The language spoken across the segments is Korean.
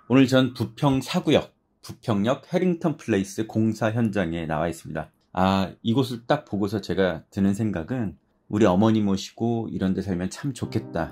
오늘 전 부평 사구역, 부평역 해링턴 플레이스 공사 현장에 나와 있습니다. 이곳을 딱 보고서 제가 드는 생각은 우리 어머니 모시고 이런 데 살면 참 좋겠다,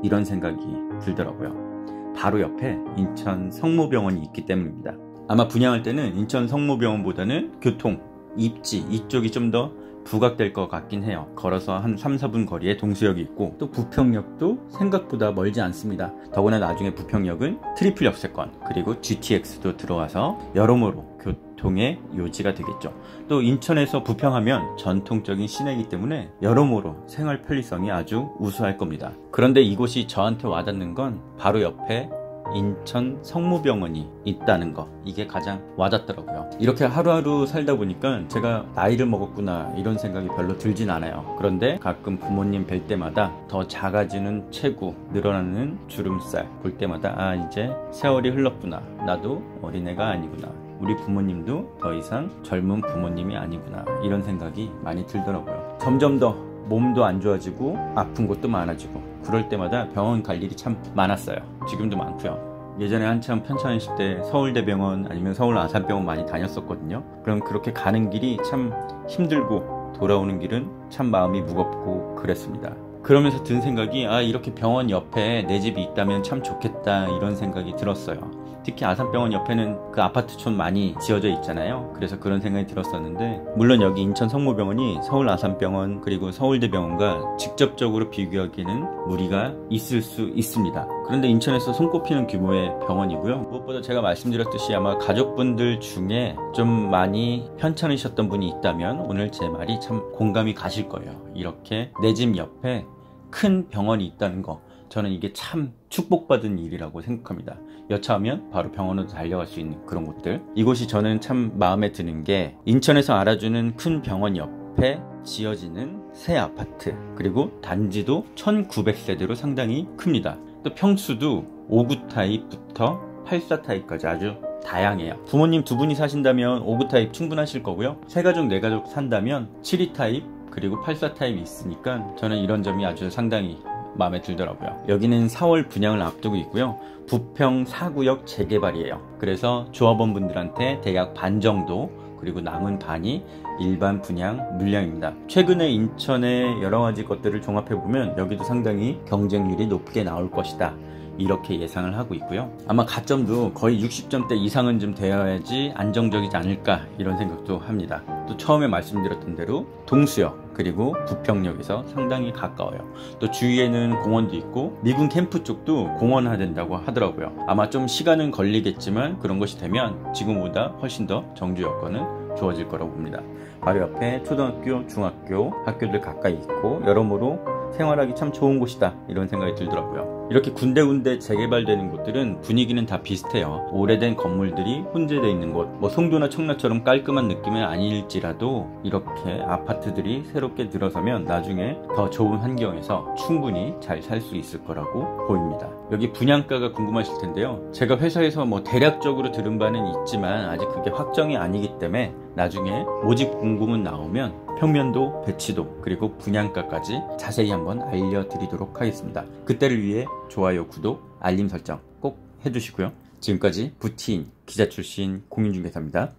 이런 생각이 들더라고요. 바로 옆에 인천 성모병원이 있기 때문입니다. 아마 분양할 때는 인천 성모병원보다는 교통, 입지 이쪽이 좀 더 부각될 것 같긴 해요. 걸어서 한 3-4분 거리에 동수역이 있고, 또 부평역도 생각보다 멀지 않습니다. 더구나 나중에 부평역은 트리플 역세권 그리고 GTX도 들어와서 여러모로 교통의 요지가 되겠죠. 또 인천에서 부평하면 전통적인 시내이기 때문에 여러모로 생활 편리성이 아주 우수할 겁니다. 그런데 이곳이 저한테 와닿는 건 바로 옆에 인천 성모병원이 있다는 거, 이게 가장 와닿더라고요. 이렇게 하루하루 살다 보니까 제가 나이를 먹었구나 이런 생각이 별로 들진 않아요. 그런데 가끔 부모님 뵐 때마다 더 작아지는 체구, 늘어나는 주름살 볼 때마다 이제 세월이 흘렀구나, 나도 어린애가 아니구나, 우리 부모님도 더 이상 젊은 부모님이 아니구나, 이런 생각이 많이 들더라고요. 점점 더 몸도 안 좋아지고 아픈 것도 많아지고, 그럴 때마다 병원 갈 일이 참 많았어요. 지금도 많고요. 예전에 한참 편찮으실 때 서울대병원 아니면 서울 아산병원 많이 다녔었거든요. 그럼 그렇게 가는 길이 참 힘들고 돌아오는 길은 참 마음이 무겁고 그랬습니다. 그러면서 든 생각이 이렇게 병원 옆에 내 집이 있다면 참 좋겠다, 이런 생각이 들었어요. 특히 아산병원 옆에는 그 아파트촌 많이 지어져 있잖아요. 그래서 그런 생각이 들었었는데, 물론 여기 인천 성모병원이 서울 아산병원 그리고 서울대병원과 직접적으로 비교하기에는 무리가 있을 수 있습니다. 그런데 인천에서 손꼽히는 규모의 병원이고요. 무엇보다 제가 말씀드렸듯이 아마 가족분들 중에 좀 많이 편찮으셨던 분이 있다면 오늘 제 말이 참 공감이 가실 거예요. 이렇게 내 집 옆에 큰 병원이 있다는 거, 저는 이게 참 축복받은 일이라고 생각합니다. 여차하면 바로 병원으로 달려갈 수 있는 그런 곳들, 이곳이 저는 참 마음에 드는 게, 인천에서 알아주는 큰 병원 옆에 지어지는 새 아파트, 그리고 단지도 1900세대로 상당히 큽니다. 또 평수도 5구 타입부터 84 타입까지 아주 다양해요. 부모님 두 분이 사신다면 5구 타입 충분하실 거고요. 세 가족, 네 가족 산다면 72 타입 그리고 84 타입이 있으니까 저는 이런 점이 아주 상당히 마음에 들더라고요. 여기는 4월 분양을 앞두고 있고요. 부평 사구역 재개발이에요. 그래서 조합원분들한테 대략 반 정도, 그리고 남은 반이 일반 분양 물량입니다. 최근에 인천의 여러가지 것들을 종합해보면 여기도 상당히 경쟁률이 높게 나올 것이다, 이렇게 예상을 하고 있고요. 아마 가점도 거의 60점대 이상은 좀 되어야지 안정적이지 않을까, 이런 생각도 합니다. 또 처음에 말씀드렸던 대로 동수역 그리고 부평역에서 상당히 가까워요. 또 주위에는 공원도 있고 미군 캠프 쪽도 공원화된다고 하더라고요. 아마 좀 시간은 걸리겠지만 그런 것이 되면 지금보다 훨씬 더 정주 여건은 좋아질 거라고 봅니다. 바로 옆에 초등학교, 중학교 학교들 가까이 있고 여러모로 생활하기 참 좋은 곳이다, 이런 생각이 들더라고요. 이렇게 군데군데 재개발되는 곳들은 분위기는 다 비슷해요. 오래된 건물들이 혼재되어 있는 곳, 송도나 청라처럼 깔끔한 느낌은 아닐지라도 이렇게 아파트들이 새롭게 들어서면 나중에 더 좋은 환경에서 충분히 잘 살 수 있을 거라고 보입니다. 여기 분양가가 궁금하실 텐데요. 제가 회사에서 대략적으로 들은 바는 있지만 아직 그게 확정이 아니기 때문에 나중에 모집 공고문 나오면 평면도, 배치도, 그리고 분양가까지 자세히 한번 알려드리도록 하겠습니다. 그때를 위해 좋아요, 구독, 알림 설정 꼭 해주시고요. 지금까지 부티인 기자 출신 공인중개사입니다.